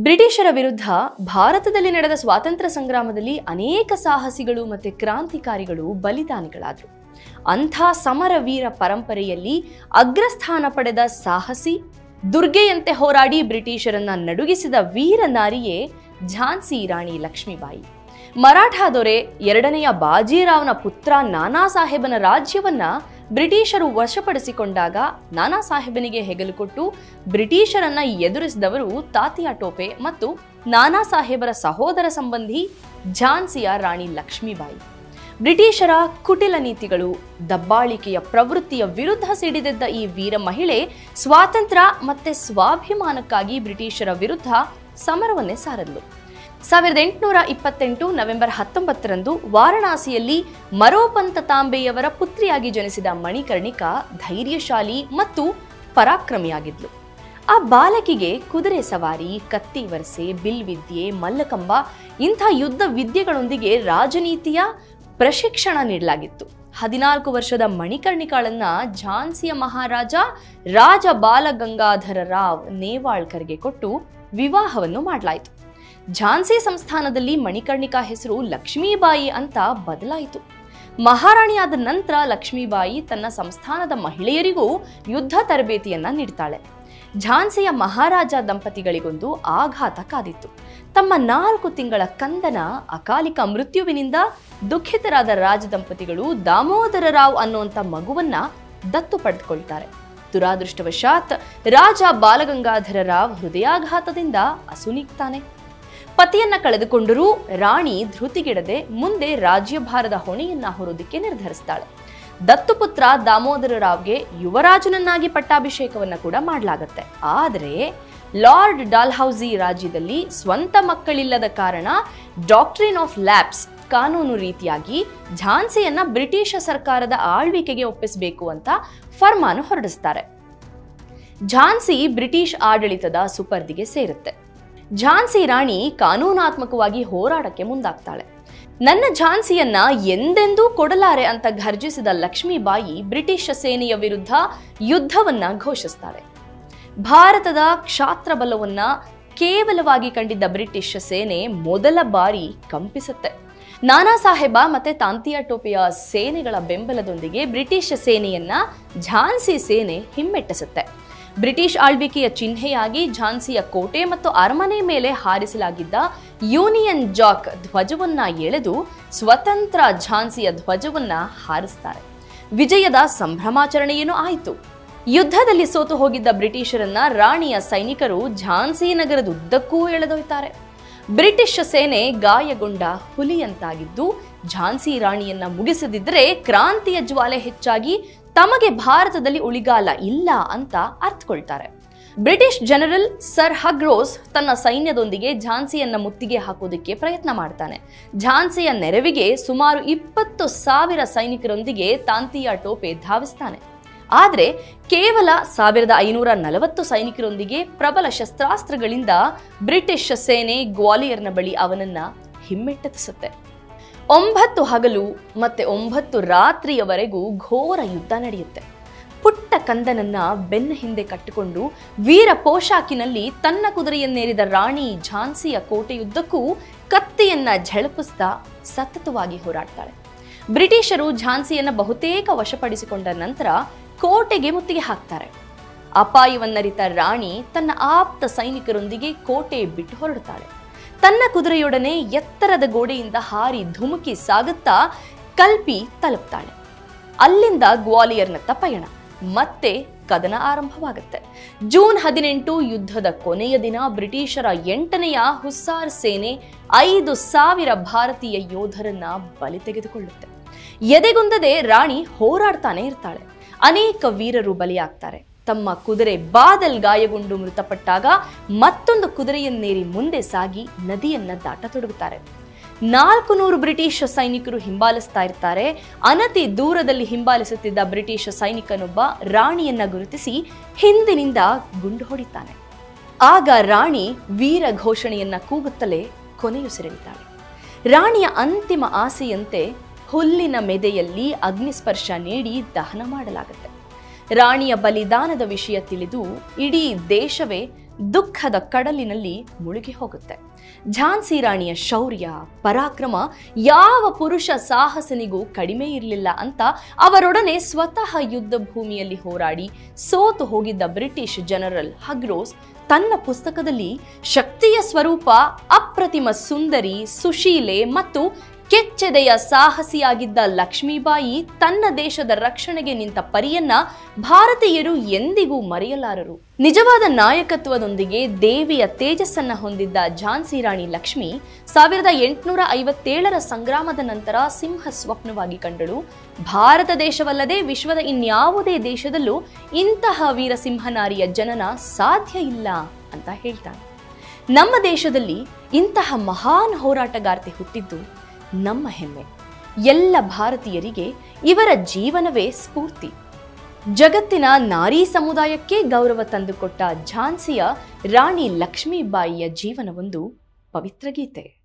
ಬ್ರಿಟಿಷರ ವಿರುದ್ಧ ಭಾರತದಲ್ಲಿ ನಡೆದ ಸ್ವಾತಂತ್ರ್ಯ ಸಂಗ್ರಾಮದಲ್ಲಿ ಅನೇಕ ಸಾಹಸಿಗಳು ಮತ್ತು ಕ್ರಾಂತಿಕಾರಿಗಳು ಬಲಿದಾನಿಗಳಾದರು. ಅಂಥ ಸಮರವೀರ ಪರಂಪರೆಯಲ್ಲಿ ಅಗ್ರಸ್ಥಾನ ಪಡೆದ ಸಾಹಸಿ, ದುರ್ಗೆಯಂತೆ ಹೋರಾಡಿ ಬ್ರಿಟಿಷರನ್ನ ನಡುಗಿಸಿದ ವೀರ ನಾರಿಯೇ ಝಾನ್ಸಿ ರಾಣಿ ಲಕ್ಷ್ಮೀಬಾಯಿ. ಮರಾಠ ದೊರೆ ಎರಡನೆಯ ಬಾಜಿರಾವ್ನ ಪುತ್ರ ನಾನಾ ಸಾಹೇಬನ ರಾಜ್ಯವನ್ನ ಬ್ರಿಟಿಷರು ವಶಪಡಿಸಿಕೊಂಡಾಗ ನಾನಾ ಸಾಹೇಬನಿಗೆ ಹೆಗಲು ಕೊಟ್ಟು ಬ್ರಿಟಿಷರನ್ನ ಎದುರಿಸಿದವರು ತಾತಿಯಾ ಟೋಪೆ ಮತ್ತು ನಾನಾ ಸಾಹೇಬರ ಸಹೋದರ ಸಂಬಂಧಿ ಝಾನ್ಸಿಯ ರಾಣಿ ಲಕ್ಷ್ಮೀಬಾಯಿ. ಬ್ರಿಟಿಷರ ಕುಟಿಲ ನೀತಿಗಳು, ದಬ್ಬಾಳಿಕೆಯ ಪ್ರವೃತ್ತಿಯ ವಿರುದ್ಧ ಸಿಡಿದೆದ್ದ ಈ ವೀರ ಮಹಿಳೆ ಸ್ವಾತಂತ್ರ್ಯ ಮತ್ತೆ ಸ್ವಾಭಿಮಾನಕ್ಕಾಗಿ ಬ್ರಿಟಿಷರ ವಿರುದ್ಧ ಸಮರವನ್ನೇ ಸಾರಲು. 1828 ನವೆಂಬರ್ 19ರಂದು ವಾರಣಾಸಿಯಲ್ಲಿ ಮರೋಪಂತ ತಾಂಬೆಯವರ ಪುತ್ರಿಯಾಗಿ ಜನಿಸಿದ ಮಣಿಕರ್ಣಿಕಾ ಧೈರ್ಯಶಾಲಿ ಮತ್ತು ಪರಾಕ್ರಮಿಯಾಗಿದ್ಲು. ಆ ಬಾಲಕಿಗೆ ಕುದುರೆ ಸವಾರಿ, ಕತ್ತಿ ವರಸೆ, ಬಿಲ್ವಿದ್ಯೆ, ಮಲ್ಲಕಂಬ ಇಂಥ ಯುದ್ಧ ವಿದ್ಯೆಗಳೊಂದಿಗೆ ರಾಜನೀತಿಯ ಪ್ರಶಿಕ್ಷಣ ನೀಡಲಾಗಿತ್ತು. 14 ವರ್ಷದ ಮಣಿಕರ್ಣಿಕಾಳನ್ನ ಝಾನ್ಸಿಯ ಮಹಾರಾಜ ರಾಜ ಬಾಲಗಂಗಾಧರ ರಾವ್ ನೇವಾಳ್ಕರ್ಗೆ ಕೊಟ್ಟು ವಿವಾಹವನ್ನು ಮಾಡಲಾಯಿತು. ಝಾನ್ಸಿ ಸಂಸ್ಥಾನದಲ್ಲಿ ಮಣಿಕರ್ಣಿಕಾ ಹೆಸರು ಲಕ್ಷ್ಮೀಬಾಯಿ ಅಂತ ಬದಲಾಯಿತು. ಮಹಾರಾಣಿಯಾದ ನಂತರ ಲಕ್ಷ್ಮೀಬಾಯಿ ತನ್ನ ಸಂಸ್ಥಾನದ ಮಹಿಳೆಯರಿಗೂ ಯುದ್ಧ ತರಬೇತಿಯನ್ನ ನೀಡ್ತಾಳೆ. ಝಾನ್ಸಿಯ ಮಹಾರಾಜ ದಂಪತಿಗಳಿಗೊಂದು ಆಘಾತ ಕಾದಿತ್ತು. ತಮ್ಮ 4 ತಿಂಗಳ ಕಂದನ ಅಕಾಲಿಕ ಮೃತ್ಯುವಿನಿಂದ ದುಃಖಿತರಾದ ರಾಜ ದಂಪತಿಗಳು ದಾಮೋದರ ರಾವ್ ಅನ್ನುವಂಥ ಮಗುವನ್ನ ದತ್ತು ಪಡೆದುಕೊಳ್ತಾರೆ. ದುರಾದೃಷ್ಟವಶಾತ್ ರಾಜ ಬಾಲಗಂಗಾಧರ ರಾವ್ ಹೃದಯಾಘಾತದಿಂದ ಅಸುನೀಗ್ತಾನೆ. ಪತಿಯನ್ನ ಕಳೆದುಕೊಂಡರೂ ರಾಣಿ ಧೃತಿಗೆಡದೆ ಮುಂದೆ ರಾಜ್ಯಭಾರದ ಹೊಣೆಯನ್ನ ಹೊರೋದಕ್ಕೆ ನಿರ್ಧರಿಸ್ತಾಳೆ. ದತ್ತುಪುತ್ರ ದಾಮೋದರ ರಾವ್ಗೆ ಯುವರಾಜನನ್ನಾಗಿ ಪಟ್ಟಾಭಿಷೇಕವನ್ನ ಕೂಡ ಮಾಡಲಾಗತ್ತೆ. ಆದರೆ ಲಾರ್ಡ್ ಡಾಲ್ಹೌಸಿ ರಾಜ್ಯದಲ್ಲಿ ಸ್ವಂತ ಮಕ್ಕಳಿಲ್ಲದ ಕಾರಣ ಡಾಕ್ಟ್ರಿನ್ ಆಫ್ ಲ್ಯಾಪ್ಸ್ ಕಾನೂನು ರೀತಿಯಾಗಿ ಝಾನ್ಸಿಯನ್ನ ಬ್ರಿಟಿಷ್ ಸರ್ಕಾರದ ಆಳ್ವಿಕೆಗೆ ಒಪ್ಪಿಸಬೇಕು ಅಂತ ಫರ್ಮಾನು ಹೊರಡಿಸ್ತಾರೆ. ಝಾನ್ಸಿ ಬ್ರಿಟಿಷ್ ಆಡಳಿತದ ಸುಪರ್ದಿಗೆ ಸೇರುತ್ತೆ. ಝಾನ್ಸಿ ರಾಣಿ ಕಾನೂನಾತ್ಮಕವಾಗಿ ಹೋರಾಟಕ್ಕೆ ಮುಂದಾಗ್ತಾಳೆ. ನನ್ನ ಝಾನ್ಸಿಯನ್ನ ಎಂದೆಂದೂ ಕೊಡಲಾರೆ ಅಂತ ಘರ್ಜಿಸಿದ ಲಕ್ಷ್ಮೀಬಾಯಿ ಬ್ರಿಟಿಷ್ ಸೇನೆಯ ವಿರುದ್ಧ ಯುದ್ಧವನ್ನ ಘೋಷಿಸ್ತಾಳೆ. ಭಾರತದ ಕ್ಷಾತ್ರ ಬಲವನ್ನ ಕೇವಲವಾಗಿ ಕಂಡಿದ್ದ ಬ್ರಿಟಿಷ್ ಸೇನೆ ಮೊದಲ ಬಾರಿ ಕಂಪಿಸುತ್ತೆ. ನಾನಾ ಸಾಹೇಬ ಮತ್ತೆ ತಾಂತಿಯಾ ಟೋಪೆಯ ಸೇನೆಗಳ ಬೆಂಬಲದೊಂದಿಗೆ ಬ್ರಿಟಿಷ್ ಸೇನೆಯನ್ನ ಝಾನ್ಸಿ ಸೇನೆ ಹಿಮ್ಮೆಟ್ಟಿಸುತ್ತೆ. ಬ್ರಿಟಿಷ್ ಆಳ್ವಿಕೆಯ ಚಿಹ್ನೆಯಾಗಿ ಝಾನ್ಸಿಯ ಕೋಟೆ ಮತ್ತು ಅರಮನೆ ಮೇಲೆ ಹಾರಿಸಲಾಗಿದ್ದ ಯೂನಿಯನ್ ಜಾಕ್ ಧ್ವಜವನ್ನ ಎಳೆದು ಸ್ವತಂತ್ರ ಝಾನ್ಸಿಯ ಧ್ವಜವನ್ನ ಹಾರಿಸ್ತಾರೆ. ವಿಜಯದ ಸಂಭ್ರಮಾಚರಣೆಯೇನೂ ಆಯಿತು. ಯುದ್ಧದಲ್ಲಿ ಸೋತು ಹೋಗಿದ್ದ ಬ್ರಿಟಿಷರನ್ನ ರಾಣಿಯ ಸೈನಿಕರು ಝಾನ್ಸಿ ನಗರದುದ್ದಕ್ಕೂ ಎಳೆದೊಯ್ತಾರೆ. ಬ್ರಿಟಿಷ್ ಸೇನೆ ಗಾಯಗೊಂಡ ಹುಲಿಯಂತಾಗಿದ್ದು ಝಾನ್ಸಿ ರಾಣಿಯನ್ನ ಮುಗಿಸದಿದ್ದರೆ ಕ್ರಾಂತಿಯ ಜ್ವಾಲೆ ಹೆಚ್ಚಾಗಿ ತಮಗೆ ಭಾರತದಲ್ಲಿ ಉಳಿಗಾಲ ಇಲ್ಲ ಅಂತ ಅರ್ಥಕೊಳ್ತಾರೆ. ಬ್ರಿಟಿಷ್ ಜನರಲ್ ಸರ್ ಹಗ್ರೋಸ್ ತನ್ನ ಸೈನ್ಯದೊಂದಿಗೆ ಝಾನ್ಸಿಯನ್ನ ಮುತ್ತಿಗೆ ಹಾಕೋದಕ್ಕೆ ಪ್ರಯತ್ನ ಮಾಡ್ತಾನೆ. ಝಾನ್ಸಿಯ ನೆರವಿಗೆ ಸುಮಾರು 20,000 ಸೈನಿಕರೊಂದಿಗೆ ತಾಂತಿಯಾ ಟೋಪೆ ಧಾವಿಸ್ತಾನೆ. ಆದರೆ ಕೇವಲ 1540 ಸೈನಿಕರೊಂದಿಗೆ ಪ್ರಬಲ ಶಸ್ತ್ರಾಸ್ತ್ರಗಳಿಂದ ಬ್ರಿಟಿಷ್ ಸೇನೆ ಗ್ವಾಲಿಯರ್ನ ಬಳಿ ಅವನನ್ನ ಹಿಮ್ಮೆಟ್ಟಿಸುತ್ತೆ. 9 ಹಗಲು ಮತ್ತೆ 9 ರಾತ್ರಿಯವರೆಗೂ ಘೋರ ಯುದ್ಧ ನಡೆಯುತ್ತೆ. ಪುಟ್ಟ ಕಂದನನ್ನ ಬೆನ್ನ ಹಿಂದೆ ಕಟ್ಟಿಕೊಂಡು ವೀರ ಪೋಷಾಕಿನಲ್ಲಿ ತನ್ನ ಕುದುರೆಯನ್ನೇರಿದ ರಾಣಿ ಝಾನ್ಸಿಯ ಕೋಟೆಯುದ್ದಕ್ಕೂ ಕತ್ತಿಯನ್ನ ಝಳಪಿಸ್ತಾ ಸತತವಾಗಿ ಹೋರಾಡ್ತಾಳೆ. ಬ್ರಿಟಿಷರು ಝಾನ್ಸಿಯನ್ನ ಬಹುತೇಕ ವಶಪಡಿಸಿಕೊಂಡ ನಂತರ ಕೋಟೆಗೆ ಮುತ್ತಿಗೆ ಹಾಕ್ತಾರೆ. ಅಪಾಯವನ್ನರಿತ ರಾಣಿ ತನ್ನ ಆಪ್ತ ಸೈನಿಕರೊಂದಿಗೆ ಕೋಟೆ ಬಿಟ್ಟು ಹೊರಡುತ್ತಾಳೆ. ತನ್ನ ಕುದುರೆಯೊಡನೆ ಎತ್ತರದ ಗೋಡೆಯಿಂದ ಹಾರಿ ಧುಮುಕಿ ಸಾಗುತ್ತಾ ಕಲ್ಪಿ ತಲುಪ್ತಾಳೆ. ಅಲ್ಲಿಂದ ಗ್ವಾಲಿಯರ್ನತ್ತ ಪಯಣ. ಮತ್ತೆ ಕದನ ಆರಂಭವಾಗುತ್ತೆ. ಜೂನ್ 18 ಯುದ್ಧದ ಕೊನೆಯ ದಿನ ಬ್ರಿಟಿಷರ 8ನೆಯ ಹುಸ್ಸಾರ್ ಸೇನೆ 5,000 ಭಾರತೀಯ ಯೋಧರನ್ನ ಬಲಿ ತೆಗೆದುಕೊಳ್ಳುತ್ತೆ. ಎದೆಗುಂದದೆ ರಾಣಿ ಹೋರಾಡ್ತಾನೆ ಇರ್ತಾಳೆ. ಅನೇಕ ವೀರರು ಬಲಿಯಾಗ್ತಾರೆ. ತಮ್ಮ ಕುದುರೆ ಬಾದಲ್ ಗಾಯಗೊಂಡು ಮೃತಪಟ್ಟಾಗ ಮತ್ತೊಂದು ಕುದುರೆಯನ್ನೇರಿ ಮುಂದೆ ಸಾಗಿ ನದಿಯನ್ನ ದಾಟತೊಡಗುತ್ತಾರೆ. 400 ಬ್ರಿಟಿಷ್ ಸೈನಿಕರು ಹಿಂಬಾಲಿಸ್ತಾ ಇರ್ತಾರೆ. ಅನತಿ ದೂರದಲ್ಲಿ ಹಿಂಬಾಲಿಸುತ್ತಿದ್ದ ಬ್ರಿಟಿಷ್ ಸೈನಿಕನೊಬ್ಬ ರಾಣಿಯನ್ನ ಗುರುತಿಸಿ ಹಿಂದಿನಿಂದ ಗುಂಡು ಹೊಡಿತಾನೆ. ಆಗ ರಾಣಿ ವೀರ ಘೋಷಣೆಯನ್ನ ಕೂಗುತ್ತಲೇ ಕೊನೆಯುಸಿರೆಳಿತಾಳೆ. ರಾಣಿಯ ಅಂತಿಮ ಆಸೆಯಂತೆ ಹುಲ್ಲಿನ ಮೆದೆಯಲ್ಲಿ ಅಗ್ನಿಸ್ಪರ್ಶ ನೀಡಿ ದಹನ ಮಾಡಲಾಗುತ್ತೆ. ರಾಣಿಯ ಬಲಿದಾನದ ವಿಷಯ ತಿಳಿದು ಇಡೀ ದೇಶವೇ ದುಃಖದ ಕಡಲಿನಲ್ಲಿ ಮುಳುಗಿ ಹೋಗುತ್ತೆ. ಝಾನ್ಸಿ ರಾಣಿಯ ಶೌರ್ಯ ಪರಾಕ್ರಮ ಯಾವ ಪುರುಷ ಸಾಹಸನಿಗೂ ಕಡಿಮೆ ಇರಲಿಲ್ಲ ಅಂತ ಅವರೊಡನೆ ಸ್ವತಃ ಯುದ್ಧ ಭೂಮಿಯಲ್ಲಿ ಹೋರಾಡಿ ಸೋತು ಹೋಗಿದ್ದ ಬ್ರಿಟಿಷ್ ಜನರಲ್ ಹಗ್ರೋಸ್ ತನ್ನ ಪುಸ್ತಕದಲ್ಲಿ ಶಕ್ತಿಯ ಸ್ವರೂಪ ಅಪ್ರತಿಮ ಸುಂದರಿ, ಸುಶೀಲೆ ಮತ್ತು ಕೆಚ್ಚೆದೆಯ ಸಾಹಸಿಯಾಗಿದ್ದ ಲಕ್ಷ್ಮೀಬಾಯಿ ತನ್ನ ದೇಶದ ರಕ್ಷಣೆಗೆ ನಿಂತ ಪರಿಯನ್ನ ಭಾರತೀಯರು ಎಂದಿಗೂ ಮರೆಯಲಾರರು. ನಿಜವಾದ ನಾಯಕತ್ವದೊಂದಿಗೆ ದೇವಿಯ ತೇಜಸ್ಸನ್ನ ಹೊಂದಿದ್ದ ಝಾನ್ಸಿ ರಾಣಿ ಲಕ್ಷ್ಮಿ 1857ರ ಸಂಗ್ರಾಮದ ನಂತರ ಸಿಂಹ ಸ್ವಪ್ನವಾಗಿ ಕಂಡಳು. ಭಾರತ ದೇಶವಲ್ಲದೆ ವಿಶ್ವದ ಇನ್ಯಾವುದೇ ದೇಶದಲ್ಲೂ ಇಂತಹ ವೀರಸಿಂಹನಾರಿಯ ಜನನ ಸಾಧ್ಯ ಇಲ್ಲ ಅಂತ ಹೇಳ್ತಾನೆ. ನಮ್ಮ ದೇಶದಲ್ಲಿ ಇಂತಹ ಮಹಾನ್ ಹೋರಾಟಗಾರ್ತಿ ಹುಟ್ಟಿದ್ದು ನಮ್ಮ ಹೆಮ್ಮೆ. ಎಲ್ಲ ಭಾರತೀಯರಿಗೆ ಇವರ ಜೀವನವೇ ಸ್ಫೂರ್ತಿ. ಜಗತ್ತಿನ ನಾರಿ ಸಮುದಾಯಕ್ಕೆ ಗೌರವ ತಂದುಕೊಟ್ಟ ಝಾನ್ಸಿಯ ರಾಣಿ ಲಕ್ಷ್ಮೀಬಾಯಿಯ ಜೀವನವೊಂದು ಪವಿತ್ರ ಗೀತೆ.